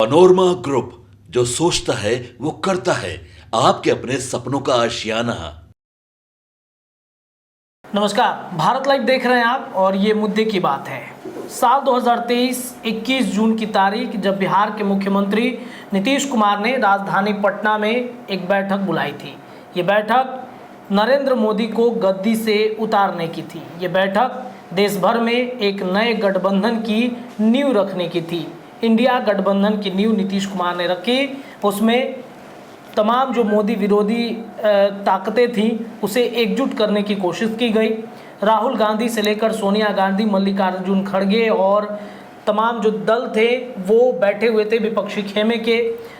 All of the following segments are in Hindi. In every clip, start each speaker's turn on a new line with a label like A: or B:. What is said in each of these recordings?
A: पनोरमा ग्रुप, जो सोचता है वो करता है। आपके अपने सपनों का आशियाना।
B: नमस्कार, भारत लाइव देख रहे हैं आप और ये मुद्दे की बात है। साल 2023 21 जून की तारीख, जब बिहार के मुख्यमंत्री नीतीश कुमार ने राजधानी पटना में एक बैठक बुलाई थी। ये बैठक नरेंद्र मोदी को गद्दी से उतारने की थी। ये बैठक देश भर में एक नए गठबंधन की नींव रखने की थी। इंडिया गठबंधन की नींव नीतीश कुमार ने रखी। उसमें तमाम जो मोदी विरोधी ताकतें थीं उसे एकजुट करने की कोशिश की गई। राहुल गांधी से लेकर सोनिया गांधी, मल्लिकार्जुन खड़गे और तमाम जो दल थे वो बैठे हुए थे विपक्षी खेमे के।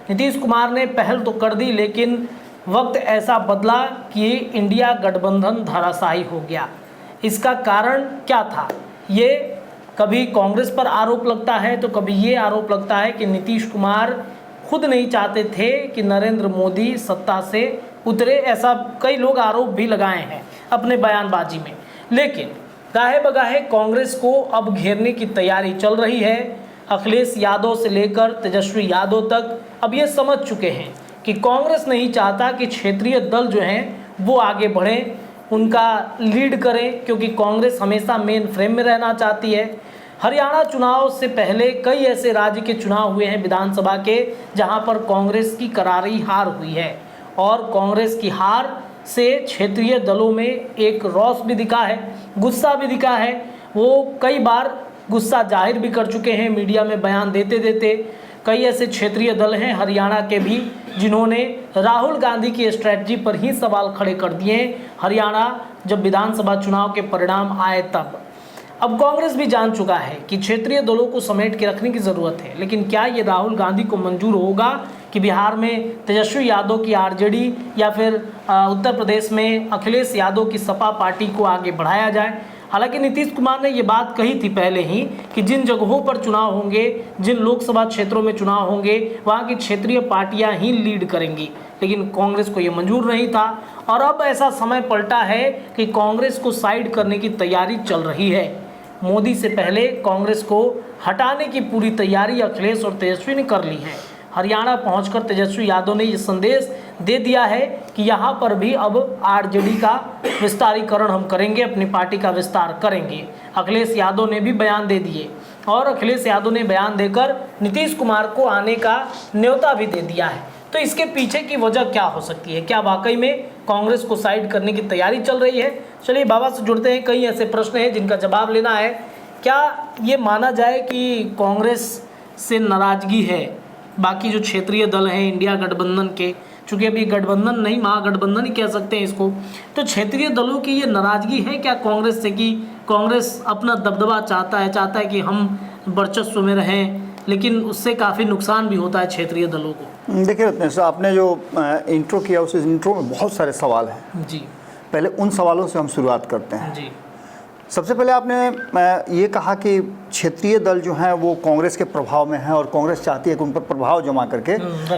B: नीतीश कुमार ने पहल तो कर दी, लेकिन वक्त ऐसा बदला कि इंडिया गठबंधन धराशायी हो गया। इसका कारण क्या था? ये कभी कांग्रेस पर आरोप लगता है तो कभी ये आरोप लगता है कि नीतीश कुमार खुद नहीं चाहते थे कि नरेंद्र मोदी सत्ता से उतरे। ऐसा कई लोग आरोप भी लगाए हैं अपने बयानबाजी में। लेकिन गाहे बगाहे कांग्रेस को अब घेरने की तैयारी चल रही है। अखिलेश यादव से लेकर तेजस्वी यादव तक अब ये समझ चुके हैं कि कांग्रेस नहीं चाहता कि क्षेत्रीय दल जो हैं वो आगे बढ़ें, उनका लीड करें, क्योंकि कांग्रेस हमेशा मेन फ्रेम में रहना चाहती है। हरियाणा चुनाव से पहले कई ऐसे राज्य के चुनाव हुए हैं विधानसभा के, जहां पर कांग्रेस की करारी हार हुई है और कांग्रेस की हार से क्षेत्रीय दलों में एक रौस भी दिखा है, गुस्सा भी दिखा है। वो कई बार गुस्सा जाहिर भी कर चुके हैं मीडिया में बयान देते देते। कई ऐसे क्षेत्रीय दल हैं हरियाणा के भी जिन्होंने राहुल गांधी की स्ट्रैटेजी पर ही सवाल खड़े कर दिए हरियाणा जब विधानसभा चुनाव के परिणाम आए तब। अब कांग्रेस भी जान चुका है कि क्षेत्रीय दलों को समेट के रखने की ज़रूरत है, लेकिन क्या ये राहुल गांधी को मंजूर होगा कि बिहार में तेजस्वी यादव की आरजेडी या फिर उत्तर प्रदेश में अखिलेश यादव की सपा पार्टी को आगे बढ़ाया जाए? हालांकि नीतीश कुमार ने ये बात कही थी पहले ही कि जिन जगहों पर चुनाव होंगे, जिन लोकसभा क्षेत्रों में चुनाव होंगे, वहाँ की क्षेत्रीय पार्टियाँ ही लीड करेंगी, लेकिन कांग्रेस को ये मंजूर नहीं था। और अब ऐसा समय पलटा है कि कांग्रेस को साइड करने की तैयारी चल रही है। मोदी से पहले कांग्रेस को हटाने की पूरी तैयारी अखिलेश और तेजस्वी ने कर ली है। हरियाणा पहुंचकर तेजस्वी यादव ने ये संदेश दे दिया है कि यहाँ पर भी अब आरजेडी का विस्तारीकरण हम करेंगे, अपनी पार्टी का विस्तार करेंगे। अखिलेश यादव ने भी बयान दे दिए और अखिलेश यादव ने बयान देकर नीतीश कुमार को आने का न्योता भी दे दिया है। तो इसके पीछे की वजह क्या हो सकती है? क्या वाकई में कांग्रेस को साइड करने की तैयारी चल रही है? चलिए बाबा से जुड़ते हैं। कई ऐसे प्रश्न हैं जिनका जवाब लेना है। क्या ये माना जाए कि कांग्रेस से नाराजगी है बाकी जो क्षेत्रीय दल हैं इंडिया गठबंधन के, चूँकि अभी गठबंधन नहीं महागठबंधन ही कह सकते हैं इसको, तो क्षेत्रीय दलों की ये नाराजगी है क्या कांग्रेस से कि कांग्रेस अपना दबदबा चाहता है कि हम वर्चस्व में रहें, लेकिन उससे काफ़ी नुकसान भी होता है क्षेत्रीय दलों को?
C: देखिए रत्नेश साहब, आपने जो इंट्रो किया उस इंट्रो में बहुत सारे सवाल हैं
B: जी।
C: पहले उन सवालों से हम शुरुआत करते हैं
B: जी।
C: सबसे पहले आपने ये कहा कि क्षेत्रीय दल जो हैं वो कांग्रेस के प्रभाव में हैं और कांग्रेस चाहती है कि उन पर प्रभाव जमा करके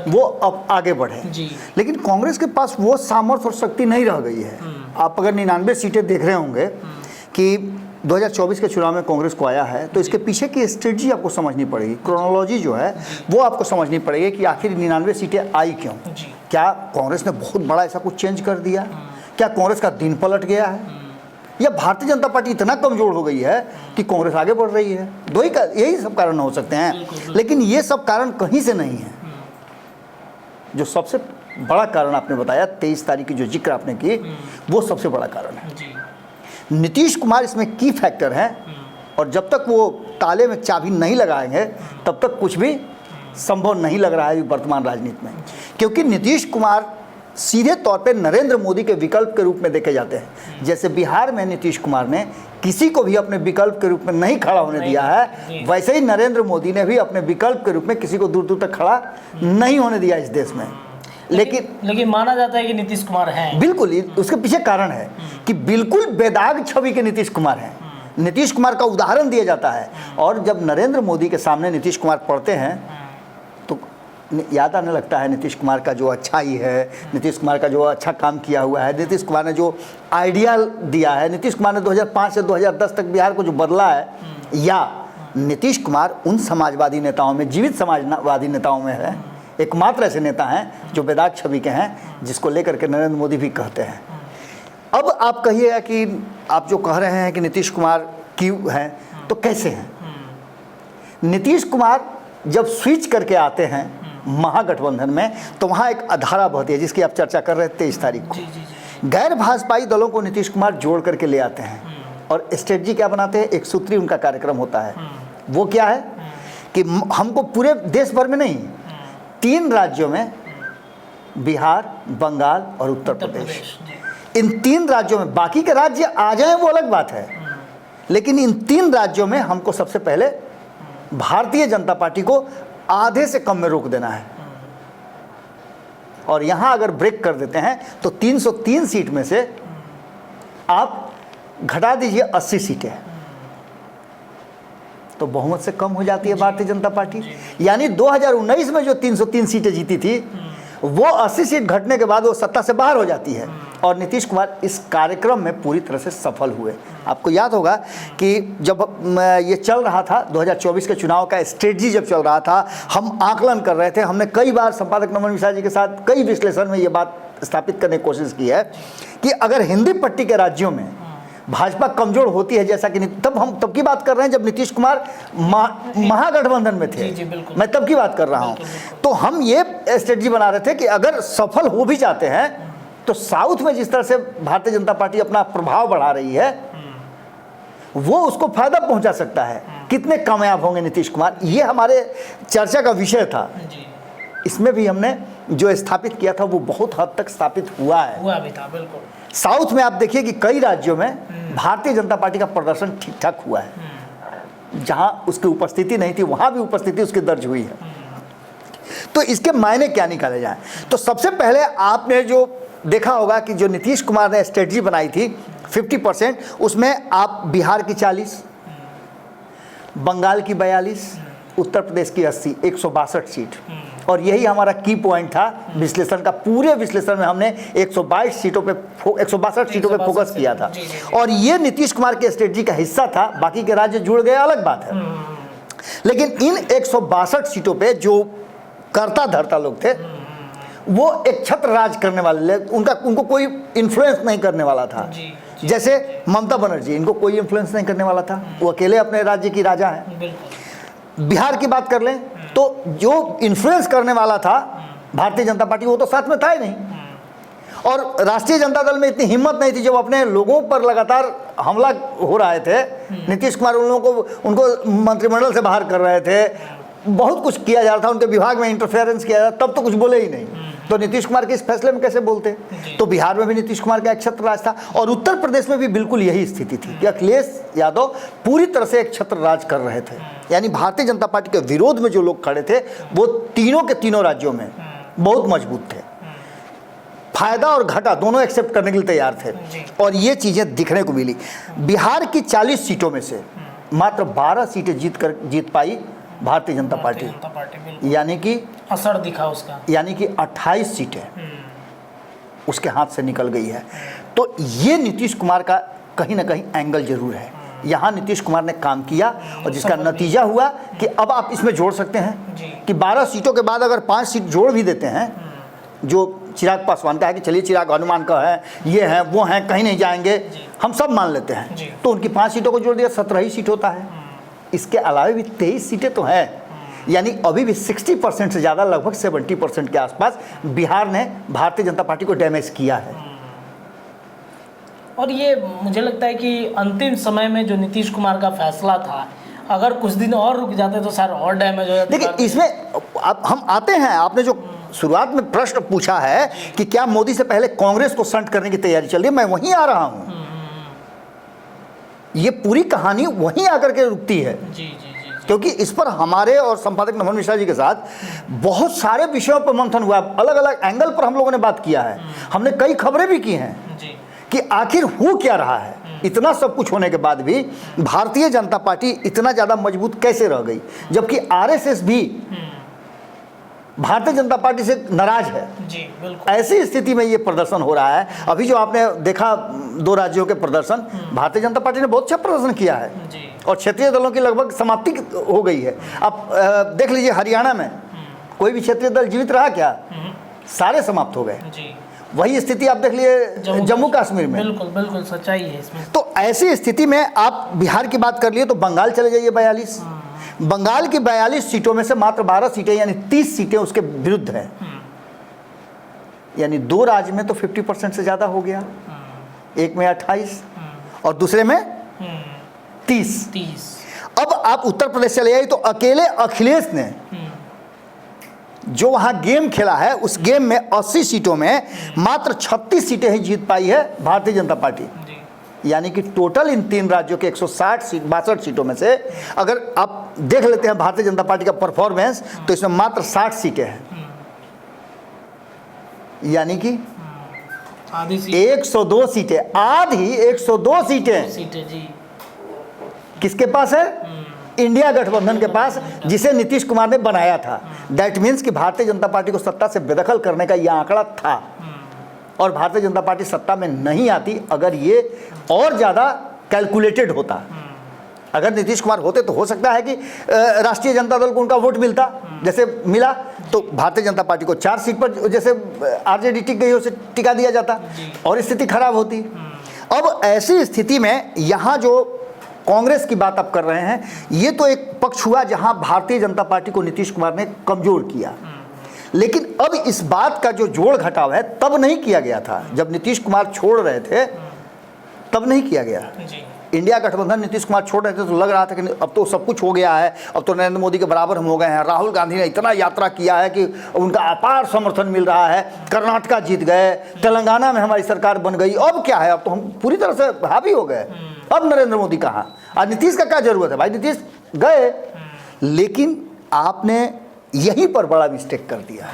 C: वो अब आगे बढ़े।
B: जी।
C: लेकिन कांग्रेस के पास वो सामर्थ्य और शक्ति नहीं रह गई है। आप अगर 99 सीटें देख रहे होंगे कि 2024 के चुनाव में कांग्रेस को आया है, तो इसके पीछे की स्ट्रेटजी आपको समझनी पड़ेगी, क्रोनोलॉजी जो है वो आपको समझनी पड़ेगी कि आखिर 99 सीटें आई क्यों। क्या कांग्रेस ने बहुत बड़ा ऐसा कुछ चेंज कर दिया? क्या कांग्रेस का दिन पलट गया है, या भारतीय जनता पार्टी इतना कमजोर हो गई है कि कांग्रेस आगे बढ़ रही है? यही सब कारण हो सकते हैं, लेकिन ये सब कारण कहीं से नहीं है। जो सबसे बड़ा कारण आपने बताया 23 तारीख की जो जिक्र आपने की, वो सबसे बड़ा कारण है। नीतीश कुमार इसमें की फैक्टर हैं और जब तक वो ताले में चाबी नहीं लगाएंगे तब तक कुछ भी संभव नहीं लग रहा है वर्तमान राजनीति में, क्योंकि नीतीश कुमार सीधे तौर पे नरेंद्र मोदी के विकल्प के रूप में देखे जाते हैं। जैसे बिहार में नीतीश कुमार ने किसी को भी अपने विकल्प के रूप में नहीं खड़ा होने दिया है, वैसे ही नरेंद्र मोदी ने भी अपने विकल्प के रूप में किसी को दूर दूर तक खड़ा नहीं होने दिया इस देश में।
B: लेकिन माना जाता है कि नीतीश कुमार हैं।
C: बिल्कुल, उसके पीछे कारण है कि बिल्कुल बेदाग छवि के नीतीश कुमार हैं। नीतीश कुमार का उदाहरण दिया जाता है और जब नरेंद्र मोदी के सामने नीतीश कुमार पढ़ते हैं तो याद आने लगता है नीतीश कुमार का जो अच्छाई है, नीतीश कुमार का जो अच्छा काम किया हुआ है, नीतीश कुमार ने जो आइडिया दिया है, नीतीश कुमार ने 2005 से 2010 तक बिहार को जो बदला है, या नीतीश कुमार उन समाजवादी नेताओं में, जीवित समाजवादी नेताओं में है, एकमात्र ऐसे नेता हैं जो बेदाग छवि के हैं, जिसको लेकर के नरेंद्र मोदी भी कहते हैं। अब आप कहिएगा कि आप जो कह रहे हैं कि नीतीश कुमार क्यों हैं, तो कैसे हैं? नीतीश कुमार जब स्विच करके आते हैं महागठबंधन में, तो वहाँ एक अधारा बहती है जिसकी आप चर्चा कर रहे थे 23 तारीख को। गैर भाजपाई दलों को नीतीश कुमार जोड़ करके ले आते हैं और स्ट्रेटजी क्या बनाते हैं, एक सूत्री उनका कार्यक्रम होता है। वो क्या है कि हमको पूरे देश भर में नहीं, 3 राज्यों में, बिहार, बंगाल और उत्तर प्रदेश, इन 3 राज्यों में, बाकी के राज्य आ जाएं वो अलग बात है, लेकिन इन 3 राज्यों में हमको सबसे पहले भारतीय जनता पार्टी को आधे से कम में रोक देना है। और यहां अगर ब्रेक कर देते हैं तो 303 सीट में से आप घटा दीजिए 80 सीटें, तो बहुमत से कम हो जाती है भारतीय जनता पार्टी। यानी 2019 में जो 303 सीटें जीती थी, वो 80 सीट घटने के बाद वो सत्ता से बाहर हो जाती है। और नीतीश कुमार इस कार्यक्रम में पूरी तरह से सफल हुए। आपको याद होगा कि जब ये चल रहा था 2024 के चुनाव का स्ट्रेटजी जब चल रहा था, हम आकलन कर रहे थे, हमने कई बार संपादक नमन मिश्रा जी के साथ कई विश्लेषण में ये बात स्थापित करने की कोशिश की है कि अगर हिंदी पट्टी के राज्यों में भाजपा कमजोर होती है, जैसा कि तब की बात कर रहे हैं जब नीतीश कुमार महागठबंधन में थे, मैं तब की बात कर रहा हूं, तो हम ये स्ट्रेटजी बना रहे थे कि अगर सफल हो भी जाते हैं तो साउथ में जिस तरह से भारतीय जनता पार्टी अपना प्रभाव बढ़ा रही है, वो उसको फायदा पहुंचा सकता है। कितने कामयाब होंगे नीतीश कुमार, ये हमारे चर्चा का विषय था। इसमें भी हमने जो स्थापित किया था वो बहुत हद तक स्थापित हुआ भी था। बिल्कुल साउथ में आप देखिए कि कई राज्यों में भारतीय जनता पार्टी का प्रदर्शन ठीक ठाक हुआ है। जहां उसकी उपस्थिति नहीं थी, वहां भी उपस्थिति उसकी दर्ज हुई है। तो इसके मायने क्या निकाले जाएं? तो सबसे पहले आपने जो देखा होगा कि जो नीतीश कुमार ने स्ट्रेटजी बनाई थी 50%, उसमें आप बिहार की 40, बंगाल की 42, उत्तर प्रदेश की 80, 162 सीट। और यही हमारा की पॉइंट था विश्लेषण का। पूरे विश्लेषण में हमने 162 सीटों पे 162 सीटों पे फोकस किया था। और ये नीतीश कुमार के स्ट्रेटजी का हिस्सा था। बाकी के राज्य जुड़ गए अलग बात है, लेकिन इन 162 सीटों पे जो करता धरता लोग थे, वो एक छत्र राज करने वाले, उनको कोई इन्फ्लुएंस नहीं करने वाला था। जैसे ममता बनर्जी, इनको कोई इन्फ्लुएंस नहीं करने वाला था, वो अकेले अपने राज्य की राजा है। बिहार की बात कर लें तो जो इन्फ्लुएंस करने वाला था भारतीय जनता पार्टी, वो तो साथ में था ही नहीं। और राष्ट्रीय जनता दल में इतनी हिम्मत नहीं थी, जब अपने लोगों पर लगातार हमला हो रहे थे, नीतीश कुमार उन लोगों को, उनको मंत्रिमंडल से बाहर कर रहे थे, बहुत कुछ किया जा रहा था, उनके विभाग में इंटरफेरेंस किया जा रहा था, तब तो कुछ बोले ही नहीं। तो नीतीश कुमार के इस फैसले में कैसे बोलते? तो बिहार में भी नीतीश कुमार का एक छत्र राज था, और उत्तर प्रदेश में भी बिल्कुल यही स्थिति थी कि अखिलेश यादव पूरी तरह से एक छत्र राज कर रहे थे। यानी भारतीय जनता पार्टी के विरोध में जो लोग खड़े थे, वो तीनों के तीनों राज्यों में बहुत मजबूत थे। फायदा और घाटा दोनों एक्सेप्ट करने के लिए तैयार थे, और ये चीजें दिखने को मिली। बिहार की 40 सीटों में से मात्र 12 सीटें जीत पाई भारतीय जनता पार्टी, यानी कि
B: असर दिखा उसका,
C: यानी कि 28 सीटें उसके हाथ से निकल गई है। तो ये नीतीश कुमार का कहीं ना कहीं एंगल जरूर है। यहाँ नीतीश कुमार ने काम किया, और जिसका नतीजा हुआ कि अब आप इसमें जोड़ सकते हैं कि 12 सीटों के बाद अगर 5 सीट जोड़ भी देते हैं, जो चिराग पासवान का है कि चलिए चिराग हनुमान का है, ये है वो है, कहीं नहीं जाएंगे, हम सब मान लेते हैं, तो उनकी 5 सीटों को जोड़ दिया 17 ही सीट होता है। इसके अलावा भी 23 सीटें तो हैं, यानी अभी भी 60% से ज़्यादा, लगभग 70% के आसपास बिहार ने भारतीय जनता पार्टी को डैमेज किया है।
B: और ये मुझे लगता है कि अंतिम समय में जो नीतीश कुमार का फैसला था, अगर कुछ दिन और रुक जाते तो शायद और डैमेज हो जाता।
C: देखिए, इसमें हम आते हैं, आपने जो शुरुआत में प्रश्न पूछा है कि क्या मोदी से पहले कांग्रेस को संट करने की तैयारी चल रही है, मैं वहीं आ रहा हूं। ये पूरी कहानी वहीं आकर के रुकती है। क्योंकि इस पर हमारे और संपादक नमन मिश्रा जी के साथ बहुत सारे विषयों पर मंथन हुआ, अलग अलग एंगल पर हम लोगों ने बात किया है। हमने कई खबरें भी की हैं कि आखिर हो क्या रहा है। इतना सब कुछ होने के बाद भी भारतीय जनता पार्टी इतना ज़्यादा मजबूत कैसे रह गई, जबकि आरएसएस भी भारतीय जनता पार्टी से नाराज है। ऐसी स्थिति में ये प्रदर्शन हो रहा है। अभी जो आपने देखा 2 राज्यों के प्रदर्शन, भारतीय जनता पार्टी ने बहुत अच्छा प्रदर्शन किया है। और क्षेत्रीय दलों की लगभग समाप्ति हो गई है। अब देख लीजिए हरियाणा में कोई भी क्षेत्रीय दल जीवित रहा क्या? सारे समाप्त हो गए।
B: जी।
C: वही स्थिति आप देख लिए जम्मू कश्मीर में।
B: बिल्कुल बिल्कुल सच्चाई है इसमें।
C: तो ऐसी स्थिति में आप बिहार की बात कर लिए तो बंगाल चले जाइए 42। बंगाल की 42 सीटों में से मात्र 12 सीटें यानी 30 सीटें उसके विरुद्ध हैं। यानी 2 राज्य में तो 50% से ज़्यादा हो गया, एक में 28 और दूसरे में 30। अब आप उत्तर प्रदेश चले जाइए तो अकेले अखिलेश ने जो वहां गेम खेला है उस गेम में 80 सीटों में मात्र 36 सीटें ही जीत पाई है भारतीय जनता पार्टी। यानी कि टोटल इन 3 राज्यों के 160 सीट 62 सीटों में से अगर आप देख लेते हैं भारतीय जनता पार्टी का परफॉर्मेंस तो इसमें मात्र 60 सीटें हैं। यानी कि
B: आधी
C: 102 सीटें, आधी 102 सीटें
B: जी
C: किसके पास है? इंडिया गठबंधन के पास, जिसे नीतीश कुमार ने बनाया था। दैट मीन्स कि भारतीय जनता पार्टी को सत्ता से बेदखल करने का यह आंकड़ा था और भारतीय जनता पार्टी सत्ता में नहीं आती अगर ये और ज़्यादा कैलकुलेटेड होता। अगर नीतीश कुमार होते तो हो सकता है कि राष्ट्रीय जनता दल को उनका वोट मिलता, जैसे मिला तो भारतीय जनता पार्टी को 4 सीट पर जैसे आरजेडी टिक गई उसे टिका दिया जाता और स्थिति खराब होती। अब ऐसी स्थिति में यहाँ जो कांग्रेस की बात आप कर रहे हैं, ये तो एक पक्ष हुआ जहां भारतीय जनता पार्टी को नीतीश कुमार ने कमजोर किया। लेकिन अब इस बात का जो जोड़ घटाव है तब नहीं किया गया था, जब नीतीश कुमार छोड़ रहे थे तब नहीं किया गया। इंडिया गठबंधन नीतीश कुमार छोड़ रहे थे तो लग रहा था कि अब तो सब कुछ हो गया है, अब तो नरेंद्र मोदी के बराबर हम हो गए हैं। राहुल गांधी ने इतना यात्रा किया है कि उनका अपार समर्थन मिल रहा है, कर्नाटका जीत गए, तेलंगाना में हमारी सरकार बन गई, अब क्या है, अब तो हम पूरी तरह से हावी हो गए। अब नरेंद्र मोदी कहाँ? आज नीतीश का क्या जरूरत है भाई? नीतीश गए, लेकिन आपने यहीं पर बड़ा मिस्टेक कर दिया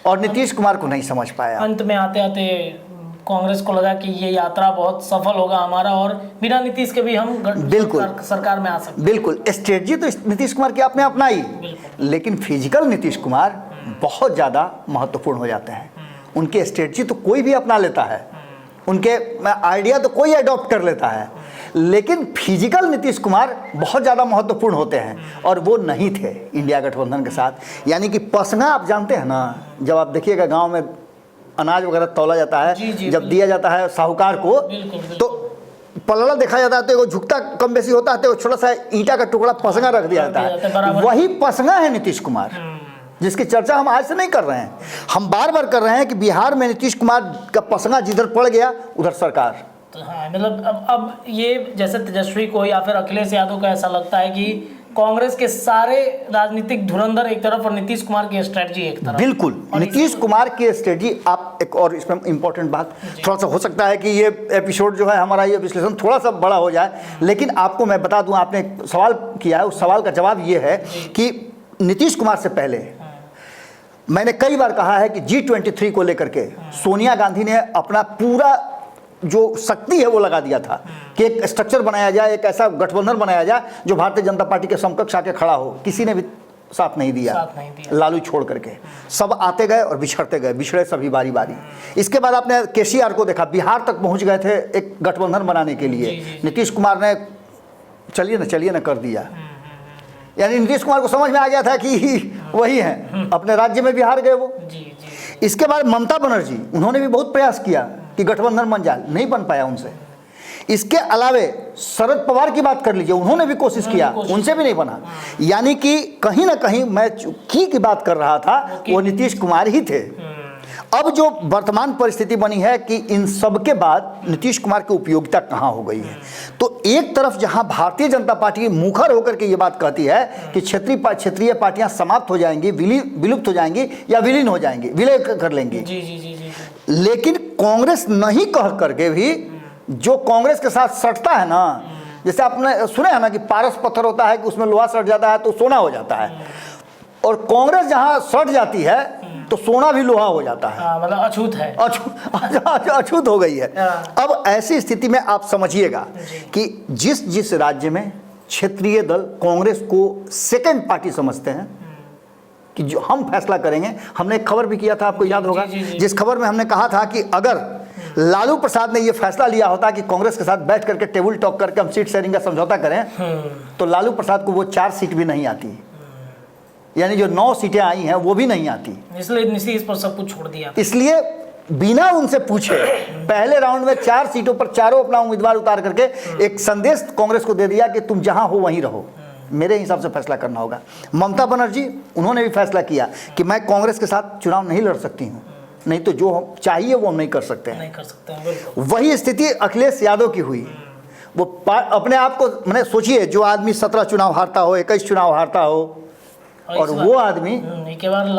C: और नीतीश कुमार को नहीं समझ पाया।
B: अंत में आते आते कांग्रेस को लगा कि ये यात्रा बहुत सफल होगा हमारा और बिना नीतीश के भी हम
C: बिल्कुल
B: सरकार में आ सकते।
C: बिल्कुल स्ट्रेटजी तो नीतीश कुमार की आपने अपनाई, लेकिन फिजिकल नीतीश कुमार बहुत ज़्यादा महत्वपूर्ण हो जाते हैं। उनके स्ट्रेटजी तो कोई भी अपना लेता है, उनके आइडिया तो कोई अडॉप्ट कर लेता है, लेकिन फिजिकल नीतीश कुमार बहुत ज़्यादा महत्वपूर्ण होते हैं और वो नहीं थे इंडिया गठबंधन के साथ। यानी कि पसंगा आप जानते हैं ना, जब आप देखिएगा गांव में अनाज वगैरह तौला जाता है, जब दिया जाता है साहूकार को, तो पलड़ा देखा जाता है तो वो झुकता कम बेसी होता है तो छोटा सा ईंटा का टुकड़ा पसंगा रख दिया जाता है। वही पसंगा है नीतीश कुमार, जिसकी चर्चा हम आज से नहीं कर रहे हैं, हम बार बार कर रहे हैं कि बिहार में नीतीश कुमार का पसंगा जिधर पड़ गया उधर सरकार।
B: तो हाँ, मतलब अब ये जैसे तेजस्वी को या फिर अखिलेश यादव को ऐसा लगता है कि कांग्रेस के सारे राजनीतिक धुरंधर एक तरफ और नीतीश कुमार की स्ट्रेटजी एक तरफ।
C: बिल्कुल, नीतीश कुमार की स्ट्रेटजी। आप एक और इसमें इंपॉर्टेंट बात, थोड़ा सा हो सकता है कि ये एपिसोड जो है हमारा ये विश्लेषण थोड़ा सा बड़ा हो जाए, लेकिन आपको मैं बता दूं, आपने एक सवाल किया है, उस सवाल का जवाब ये है कि नीतीश कुमार से पहले मैंने कई बार कहा है कि G23 को लेकर के सोनिया गांधी ने अपना पूरा जो शक्ति है वो लगा दिया था कि एक स्ट्रक्चर बनाया जाए, एक ऐसा गठबंधन बनाया जाए जो भारतीय जनता पार्टी के समकक्ष आके खड़ा हो। किसी ने भी साथ नहीं दिया, लालू छोड़ करके सब आते गए और बिछड़ते गए, बिछड़े सभी बारी बारी। इसके बाद आपने केसीआर को देखा, बिहार तक पहुंच गए थे एक गठबंधन बनाने के लिए, नीतीश कुमार ने चलिए ना कर दिया। यानी नीतीश कुमार को समझ में आ गया था कि वही हैं, अपने राज्य में बिहार गए वो। इसके बाद ममता बनर्जी, उन्होंने भी बहुत प्रयास किया कि गठबंधन बन जाए, नहीं बन पाया उनसे। इसके अलावे शरद पवार की बात कर लीजिए, उन्होंने भी कोशिश किया, उनसे भी नहीं बना। यानी कि कहीं ना कहीं मैं की बात कर रहा था, वो नीतीश कुमार ही थे। अब जो वर्तमान परिस्थिति बनी है कि इन सब के बाद नीतीश कुमार की उपयोगिता कहाँ हो गई है, तो एक तरफ जहां भारतीय जनता पार्टी मुखर होकर के ये बात कहती है कि क्षेत्रीय पार्टियां समाप्त हो जाएंगी, विलुप्त हो जाएंगी या विलीन हो जाएंगी, विलय कर लेंगी, लेकिन कांग्रेस नहीं कह करके भी जो कांग्रेस के साथ सटता है ना, जैसे आपने सुना है ना कि पारस पत्थर होता है कि उसमें लोहा सट जाता है तो सोना हो जाता है, और कांग्रेस जहां सट जाती है तो सोना भी लोहा हो जाता है।
B: मतलब अछूत है,
C: अछूत हो गई है। अब ऐसी स्थिति में आप समझिएगा कि जिस राज्य में क्षेत्रीय दल कांग्रेस को सेकंड पार्टी समझते हैं कि जो हम फैसला करेंगे, हमने एक खबर भी किया था, आपको याद होगा, जिस खबर में हमने कहा था कि अगर लालू प्रसाद ने ये फैसला लिया होता कि कांग्रेस के साथ बैठ करके टेबल टॉक करके हम सीट शेयरिंग का समझौता करें, तो लालू प्रसाद को वो 4 सीट भी नहीं आती, यानी जो 9 सीटें आई हैं वो भी नहीं आती।
B: इसलिए नीतीश पर सब कुछ छोड़ दिया।
C: इसलिए बिना उनसे पूछे पहले राउंड में 4 सीटों पर चारों अपना उम्मीदवार उतार करके एक संदेश कांग्रेस को दे दिया कि तुम जहां हो वहीं रहो, मेरे हिसाब से फैसला करना होगा। ममता बनर्जी, उन्होंने भी फैसला किया कि मैं कांग्रेस के साथ चुनाव नहीं लड़ सकती हूं, नहीं तो जो हम चाहिए वो हम नहीं कर सकते हैं।
B: नहीं कर सकते हैं, बिल्कुल।
C: वही स्थिति अखिलेश यादव की हुई। वो अपने आप को, मैंने सोचिए, जो आदमी 17 चुनाव हारता हो, 21 चुनाव हारता हो, और वो आदमी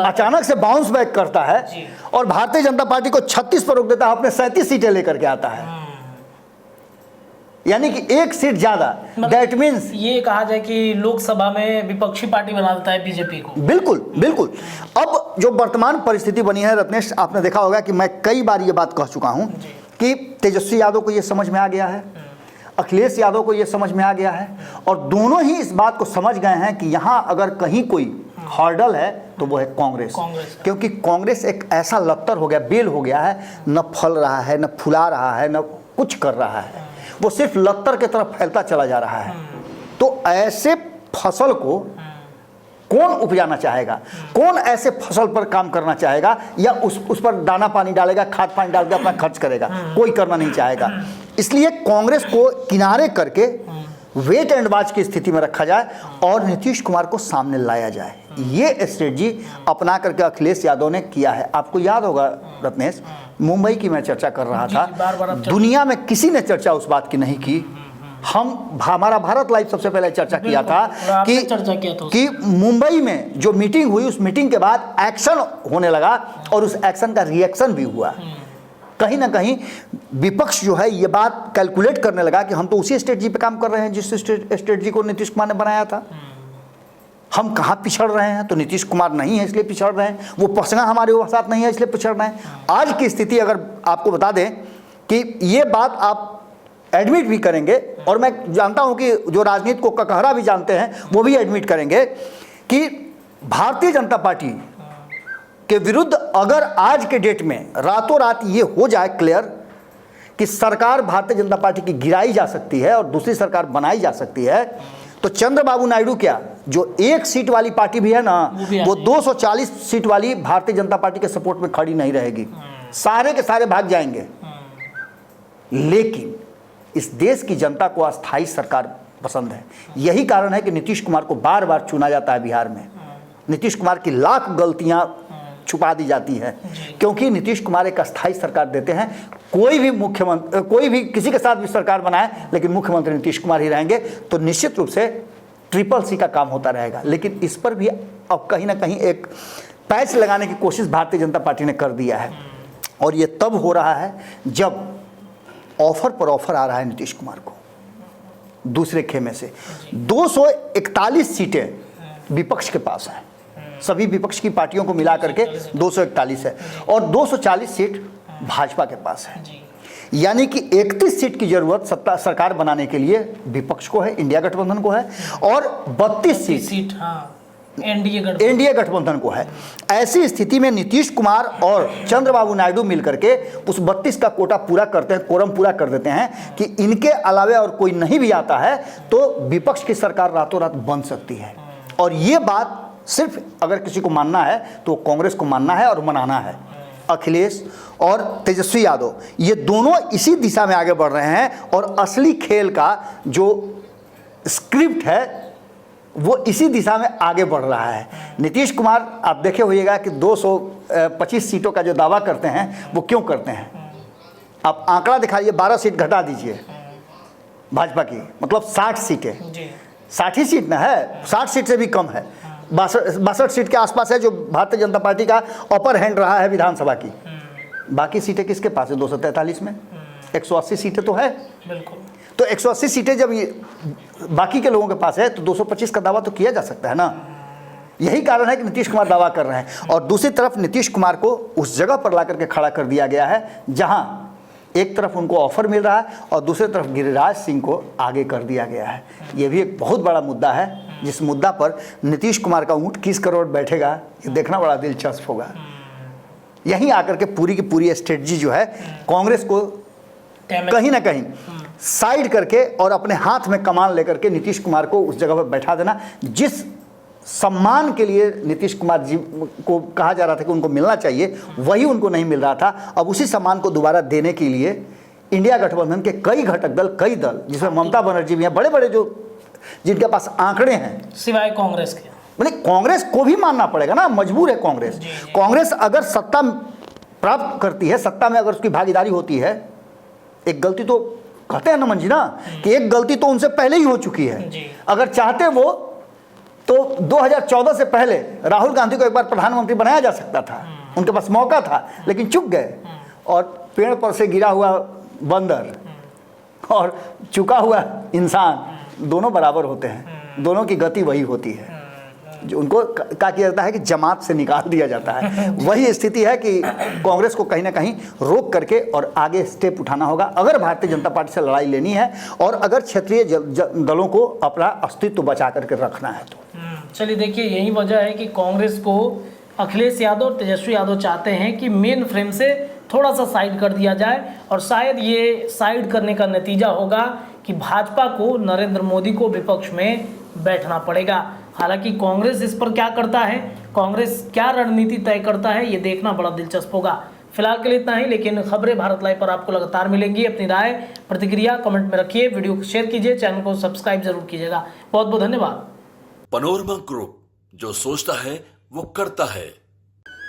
C: अचानक से बाउंस बैक करता है और भारतीय जनता पार्टी को 36 पर रोक देता है, अपने 37 सीटें लेकर के आता है, यानी कि 1 सीट ज्यादा। दैट मीन्स
B: ये कहा जाए कि लोकसभा में विपक्षी पार्टी बना देता है बीजेपी को।
C: बिल्कुल बिल्कुल। अब जो वर्तमान परिस्थिति बनी है रत्नेश, आपने देखा होगा कि मैं कई बार ये बात कह चुका हूं कि तेजस्वी यादव को ये समझ में आ गया है, अखिलेश यादव को ये समझ में आ गया है, और दोनों ही इस बात को समझ गए हैं कि यहां अगर कहीं कोई हर्डल है तो वो है कांग्रेस। क्योंकि कांग्रेस एक ऐसा लत्तर हो गया, बेल हो गया है, न फल रहा है, न फुला रहा है, न कुछ कर रहा है, वो सिर्फ लत्तर की तरफ फैलता चला जा रहा है। तो ऐसे फसल को कौन उपजाना चाहेगा? कौन ऐसे फसल पर काम करना चाहेगा या उस पर दाना पानी डालेगा, खाद पानी डाल के अपना खर्च करेगा? कोई करना नहीं चाहेगा। इसलिए कांग्रेस को किनारे करके वेट एंड वॉच की स्थिति में रखा जाए और नीतीश कुमार को सामने लाया जाए। ये स्ट्रेटजी अपना करके अखिलेश यादव ने किया है। आपको याद होगा रत्नेश, मुंबई की मैं चर्चा कर रहा था, दुनिया में किसी ने चर्चा उस बात की नहीं की। हमारा भारत लाइव सबसे पहले चर्चा किया था कि मुंबई में जो मीटिंग हुई, उस मीटिंग के बाद एक्शन होने लगा और उस एक्शन का रिएक्शन भी हुआ। कहीं ना कहीं विपक्ष जो है ये बात कैलकुलेट करने लगा कि हम तो उसी स्ट्रेटजी पे काम कर रहे हैं जिस स्ट्रेटजी को नीतीश कुमार ने बनाया था। हम कहाँ पिछड़ रहे हैं? तो नीतीश कुमार नहीं है इसलिए पिछड़ रहे हैं, वो पसंगा हमारे साथ नहीं है इसलिए पिछड़ रहे हैं। आज की स्थिति अगर आपको बता दें कि ये बात आप एडमिट भी करेंगे, और मैं जानता हूं कि जो राजनीति को ककहरा भी जानते हैं वो भी एडमिट करेंगे कि भारतीय जनता पार्टी के विरुद्ध अगर आज के डेट में रातों रात ये हो जाए क्लियर कि सरकार भारतीय जनता पार्टी की गिराई जा सकती है और दूसरी सरकार बनाई जा सकती है, तो चंद्रबाबू नायडू क्या, जो 1 सीट वाली पार्टी भी है ना, वो 240 सीट वाली भारतीय जनता पार्टी के सपोर्ट में खड़ी नहीं रहेगी, सारे के सारे भाग जाएंगे। लेकिन इस देश की जनता को अस्थायी सरकार पसंद है। यही कारण है कि नीतीश कुमार को बार बार चुना जाता है बिहार में। नीतीश कुमार की लाख गलतियां छुपा दी जाती है क्योंकि नीतीश कुमार एक अस्थायी सरकार देते हैं। कोई भी मुख्यमंत्री, कोई भी किसी के साथ भी सरकार बनाए, लेकिन मुख्यमंत्री नीतीश कुमार ही रहेंगे, तो निश्चित रूप से CCC का काम होता रहेगा। लेकिन इस पर भी अब कहीं ना कहीं एक पैच लगाने की कोशिश भारतीय जनता पार्टी ने कर दिया है, और ये तब हो रहा है जब ऑफर पर ऑफर आ रहा है नीतीश कुमार को दूसरे खेमे से। 241 सीटें विपक्ष के पास हैं, सभी विपक्ष की पार्टियों को मिला करके 241 है, और 240 सीट भाजपा के पास है। यानी कि 31 सीट की जरूरत सत्ता सरकार बनाने के लिए विपक्ष को है, इंडिया गठबंधन को है, और 32 सीट एनडीए गठबंधन को है। ऐसी स्थिति में नीतीश कुमार और चंद्रबाबू नायडू मिलकर के उस 32 का कोटा पूरा करते हैं, कोरम पूरा कर देते हैं कि इनके अलावे और कोई नहीं भी आता है तो विपक्ष की सरकार रातों रात बन सकती है। और ये बात सिर्फ अगर किसी को मानना है तो कांग्रेस को मानना है और मनाना है। अखिलेश और तेजस्वी यादव ये दोनों इसी दिशा में आगे बढ़ रहे हैं, और असली खेल का जो स्क्रिप्ट है वो इसी दिशा में आगे बढ़ रहा है। नीतीश कुमार आप देखे होइएगा कि 225 सीटों का जो दावा करते हैं वो क्यों करते हैं? आप आंकड़ा दिखाइए, 12 सीट घटा दीजिए भाजपा की, मतलब 60 सीटें, 60 ही सीट ना है, 60 सीट से भी कम है, 62 सीट के आसपास है जो भारतीय जनता पार्टी का अपर हैंड रहा है विधानसभा की। बाकी सीटें किसके पास है? 243 में 180 सीटें तो है। बिल्कुल। तो 180 सीटें जब ये बाकी के लोगों के पास है तो 225 का दावा तो किया जा सकता है ना। यही कारण है कि नीतीश कुमार दावा कर रहे हैं, और दूसरी तरफ नीतीश कुमार को उस जगह पर ला करके खड़ा कर दिया गया है जहां एक तरफ उनको ऑफर मिल रहा है और दूसरी तरफ गिरिराज सिंह को आगे कर दिया गया है। यह भी एक बहुत बड़ा मुद्दा है, जिस मुद्दा पर नीतीश कुमार का ऊँट किस करोड़ बैठेगा ये देखना बड़ा दिलचस्प होगा। यहीं आकर के पूरी की पूरी स्ट्रेटजी जो है कांग्रेस को कहीं ना कहीं साइड करके और अपने हाथ में कमान लेकर के नीतीश कुमार को उस जगह पर बैठा देना। जिस सम्मान के लिए नीतीश कुमार जी को कहा जा रहा था कि उनको मिलना चाहिए, वही उनको नहीं मिल रहा था। अब उसी सम्मान को दोबारा देने के लिए इंडिया गठबंधन के कई घटक दल, कई दल, जिसमें ममता बनर्जी भी हैं, बड़े बड़े जो जिनके पास आंकड़े हैं,
B: सिवाय कांग्रेस के,
C: मतलब कांग्रेस को भी मानना पड़ेगा ना, मजबूर है कांग्रेस। कांग्रेस अगर सत्ता प्राप्त करती है, सत्ता में अगर उसकी भागीदारी होती है, एक गलती तो कहते हैं नमन जी ना कि एक गलती तो उनसे पहले ही हो चुकी है। अगर चाहते वो तो 2014 से पहले राहुल गांधी को एक बार प्रधानमंत्री बनाया जा सकता था, उनके पास मौका था, लेकिन चूक गए। और पेड़ पर से गिरा हुआ बंदर और चुका हुआ इंसान दोनों बराबर होते हैं, दोनों की गति वही होती है। जो उनको क्या किया जाता है कि जमात से निकाल दिया जाता है। वही स्थिति है कि कांग्रेस को कहीं ना कहीं रोक करके और आगे स्टेप उठाना होगा अगर भारतीय जनता पार्टी से लड़ाई लेनी है और अगर क्षेत्रीय दलों को अपना अस्तित्व बचा करके रखना है तो।
B: चलिए देखिए, यही वजह है कि कांग्रेस को अखिलेश यादव और तेजस्वी यादव चाहते हैं कि मेन फ्रेम से थोड़ा सा साइड कर दिया जाए, और शायद ये साइड करने का नतीजा होगा कि भाजपा को नरेंद्र मोदी को विपक्ष में बैठना पड़ेगा। हालांकि कांग्रेस इस पर क्या करता है, कांग्रेस क्या रणनीति तय करता है, ये देखना बड़ा दिलचस्प होगा। फिलहाल के लिए इतना ही, लेकिन खबरें भारत लाइव पर आपको लगातार मिलेंगी। अपनी राय प्रतिक्रिया कमेंट में रखिए, वीडियो को शेयर कीजिए, चैनल को सब्सक्राइब जरूर कीजिएगा। बहुत बहुत धन्यवाद।
A: पनोरमा ग्रुप, जो सोचता है वो करता है।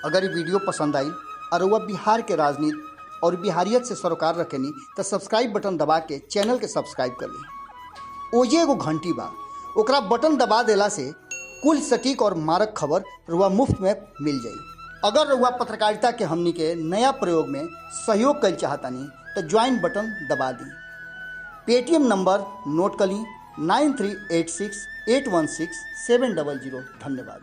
C: अगर ये वीडियो पसंद आई और वह बिहार के राजनीति और बिहारियत से सरोकार रखेनी तो सब्सक्राइब बटन दबा के चैनल के सब्सक्राइब कर ली। ओजे एगो घंटी बा, ओकरा बटन दबा देला से कुल सटीक और मारक खबर रुआ मुफ्त में मिल जाई। अगर रुआ पत्रकारिता के हमनी के नया प्रयोग में सहयोग कर चाहतानी तो ज्वाइन बटन दबा दी। पेटीएम नंबर नोट कर ली 9386816700। धन्यवाद।